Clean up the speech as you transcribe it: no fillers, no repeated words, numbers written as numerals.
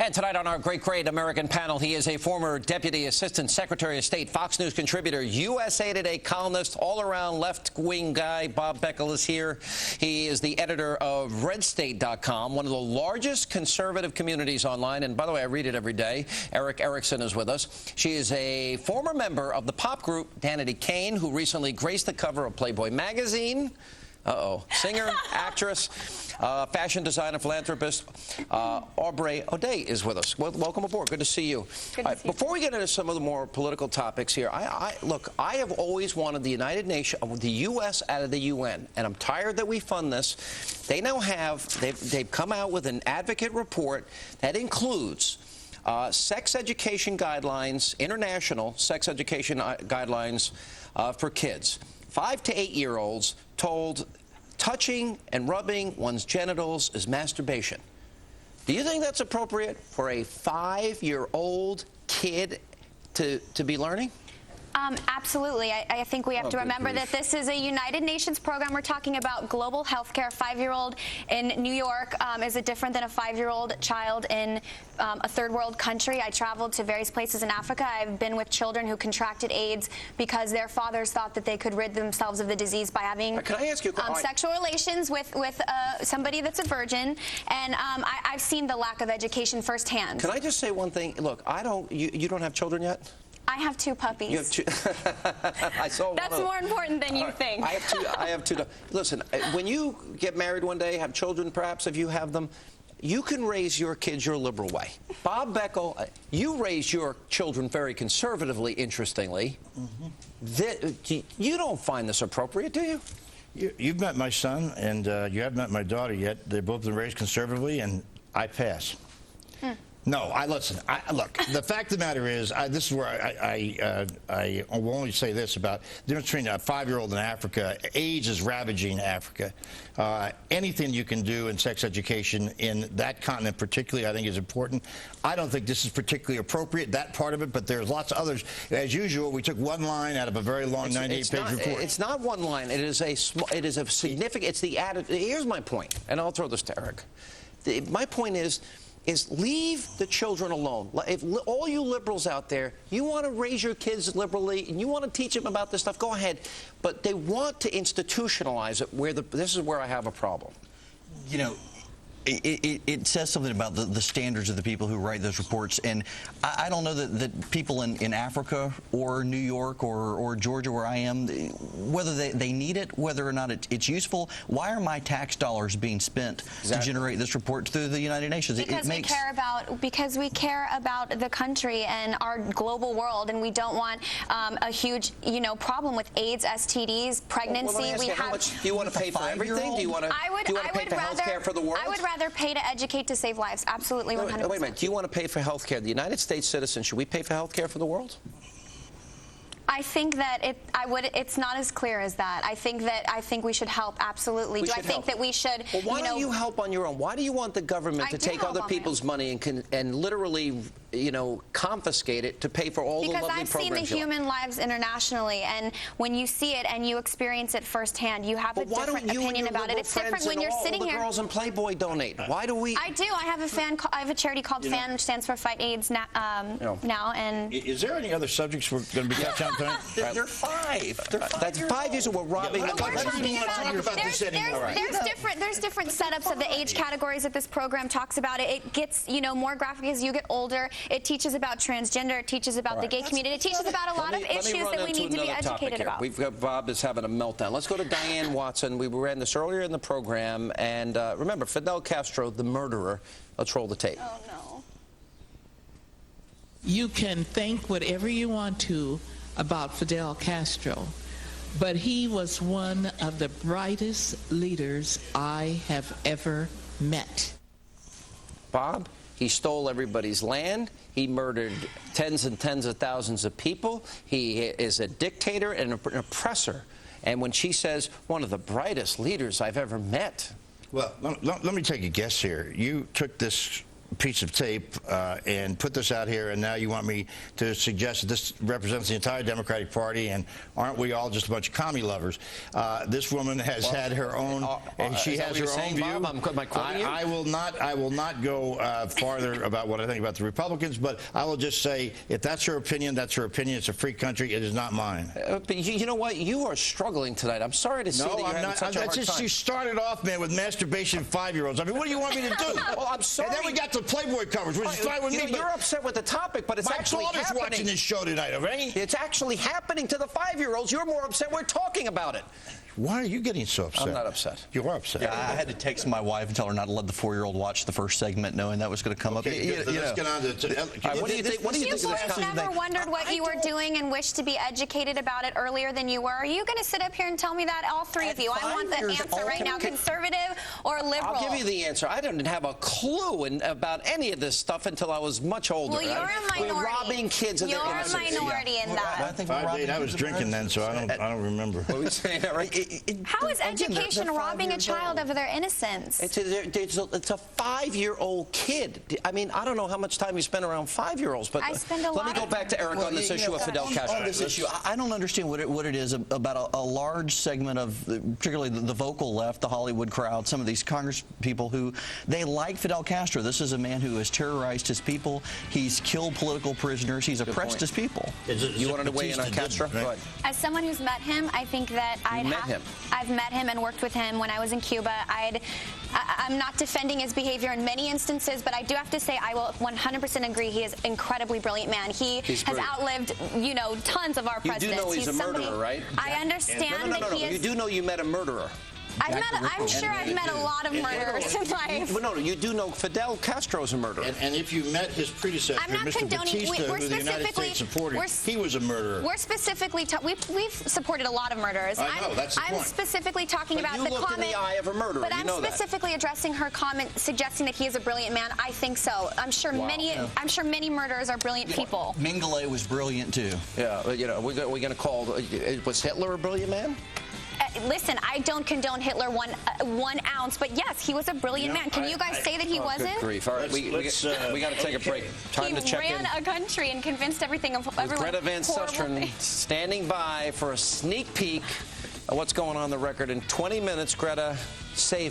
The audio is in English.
And tonight on our Great American panel, he is a former Deputy Assistant Secretary of State, Fox News contributor, USA Today columnist, all-around left-wing guy. Bob Beckel is here. He is the editor of RedState.com, one of the largest conservative communities online. And by the way, I read it every day. Eric Erickson is with us. She is a former member of the pop group Hannity, who recently graced the cover of Playboy magazine. Singer, actress, fashion designer, philanthropist, Aubrey is with us. Welcome aboard. Good to see you. Before we get into some of the more political topics here, look, I have always wanted the United Nations, the U.S. out of the UN, and I'm tired that we fund this. They now have, they've come out with an advocate report that includes sex education guidelines, international sex education guidelines for kids. 5 to 8-year-olds told touching and rubbing one's genitals is masturbation. Do you think that's appropriate for a 5-year-old kid to be learning? Absolutely. I think we have to remember that this is a United Nations program. We're talking about global health care. A 5-year-old in New York is it different than a 5-year-old child in a third world country. I traveled to various places in Africa. I've been with children who contracted AIDS because their fathers thought that they could rid themselves of the disease by having sexual relations with somebody that's a virgin. And I've seen the lack of education firsthand. Can I just say one thing? Look, you don't have children yet? I have 2 puppies. You have 2. I saw one. That's more important than you think. I have 2. Listen, when you get married one day, have children, perhaps if you have them, you can raise your kids your liberal way. Bob Beckel, you raise your children very conservatively, interestingly. You don't find this appropriate, do you? You've met my son, and you haven't met my daughter yet. They've both been raised conservatively, and I pass. No, listen. Look, the fact of the matter is, this is where I will only say this about the difference between a 5-year-old in Africa. AIDS is ravaging Africa. Anything you can do in sex education in that continent particularly, I think, is important. I don't think this is particularly appropriate, that part of it, but there's lots of others. As usual, we took one line out of a very long 98-page report. It's not one line. It is a significant. It's the added. Here's my point, and I'll throw this to Eric. My point is leave the children alone. If all you liberals out there, you want to raise your kids liberally and you want to teach them about this stuff, go ahead. But they want to institutionalize it this is where I have a problem. You know, it says something about the standards of the people who write those reports, and I don't know that people in Africa or New York or Georgia, where I am, whether they need it, whether or not it's useful. Why are my tax dollars being spent to generate this report through the United Nations? Because we care about the country and our global world, and we don't want a huge problem with AIDS, STDs, pregnancy. How much do you want to pay for everything? Do you want to pay for health care for the world? I would rather pay to educate to save lives. Absolutely, 100%. Wait a minute. Do you want to pay for health care? The United States citizen, should we pay for health care for the world? I think that it's not as clear as that. I think we should help, absolutely. Do I think that we should, well, why don't you help on your own? Why do you want the government to take other people's money and literally, confiscate it to pay for all the lovely programs? Because I've seen the human lives internationally, and when you see it and you experience it firsthand, you have a different opinion about it. It's different when you're sitting here. All the girls in Playboy donate. Why do we? I do. I have a charity called FAN, which stands for Fight AIDS now. And is there any other subjects we're going to be touching on tonight? They're 5. That's 5 years old. We're robbing them. There's different setups of the age categories that this program talks about. It gets more graphic as you get older. It teaches about transgender. It teaches about the gay community. It teaches about a lot of issues that we need to be educated about. We've got Bob is having a meltdown. Let's go to Diane Watson. We ran this earlier in the program, and remember Fidel Castro, the murderer. Let's roll the tape. Oh no. You can think whatever you want to about Fidel Castro, but he was one of the brightest leaders I have ever met. Bob, he stole everybody's land. He murdered tens and tens of thousands of people. He is a dictator and an oppressor. And when she says one of the brightest leaders I've ever met. Well, let me take a guess here. You took this piece of tape and put this out here, and now you want me to suggest that this represents the entire Democratic Party, and aren't we all just a bunch of commie lovers? This woman has had her own, and she has her own view. Am I quoting you? I will not go farther about what I think about the Republicans, but I will just say, if that's her opinion, that's her opinion. It's a free country. It is not mine. But you know what? You are struggling tonight. I'm sorry to see that you're having such a hard time. You started off, man, with masturbation 5-year-olds. I mean, what do you want me to do? Well, I'm sorry. And then we got the Playboy coverage, which is fine with me. You're upset with the topic, but it's actually happening. My daughter's watching this show tonight, all right? It's actually happening to the 5-year-olds. You're more upset we're talking about it. Why are you getting so upset? I'm not upset. You are upset. Yeah, I had to text my wife and tell her not to let the 4-year-old watch the first segment, knowing that was going to come up. Let's get on to what do you think? What do you think of this boys never wondered what you were doing and wished to be educated about it earlier than you were? Are you going to sit up here and tell me that, all three of you? I want the answer right now, conservative or liberal? I'll give you the answer. I didn't have a clue about any of this stuff until I was much older. Well, you're a minority. We're robbing kids of their innocence. You're a minority in that. I was drinking then, so I don't remember. What were you saying? How is education robbing a child of their innocence? It's a 5-year-old kid. I mean, I don't know how much time you spend around 5-year-olds, but I spend a lot. Let me go back to Eric on this issue of Fidel Castro. On this issue, I don't understand what it is about a large segment of, particularly the vocal left, the Hollywood crowd, some of these Congress people who, they like Fidel Castro. This is a man who has terrorized his people. He's killed political prisoners. He's oppressed his people. You wanted to weigh in on Castro? Go ahead. As someone who's met him, I think that I've met him and worked with him when I was in Cuba. I'm not defending his behavior in many instances, but I do have to say I will 100% agree he is an incredibly brilliant man. He has outlived, tons of our presidents. You do know he's a murderer, right? I understand that he is. You do know you met a murderer. I'm sure I've met a lot of murderers in life. No, you do know Fidel Castro's a murderer. And if you met his predecessor, Mr. Batista, who the United States supported, he was a murderer. We're specifically we've supported a lot of murderers. I know, that's the point. I'm specifically talking about the comment. You looked in the eye of a murderer. But I'm specifically addressing her comment, suggesting that he is a brilliant man. I think so. I'm sure many murderers are brilliant people. Mengele was brilliant too. Yeah, we're going to call. Was Hitler a brilliant man? Listen, I don't condone Hitler one ounce, but yes, he was a brilliant man. Can you guys say that he wasn't? Good grief. All right, we got to take a break. Time to check in. He ran a country and convinced everyone. Greta Van Susteren standing by for a sneak peek of what's going on the record in 20 minutes. Greta, save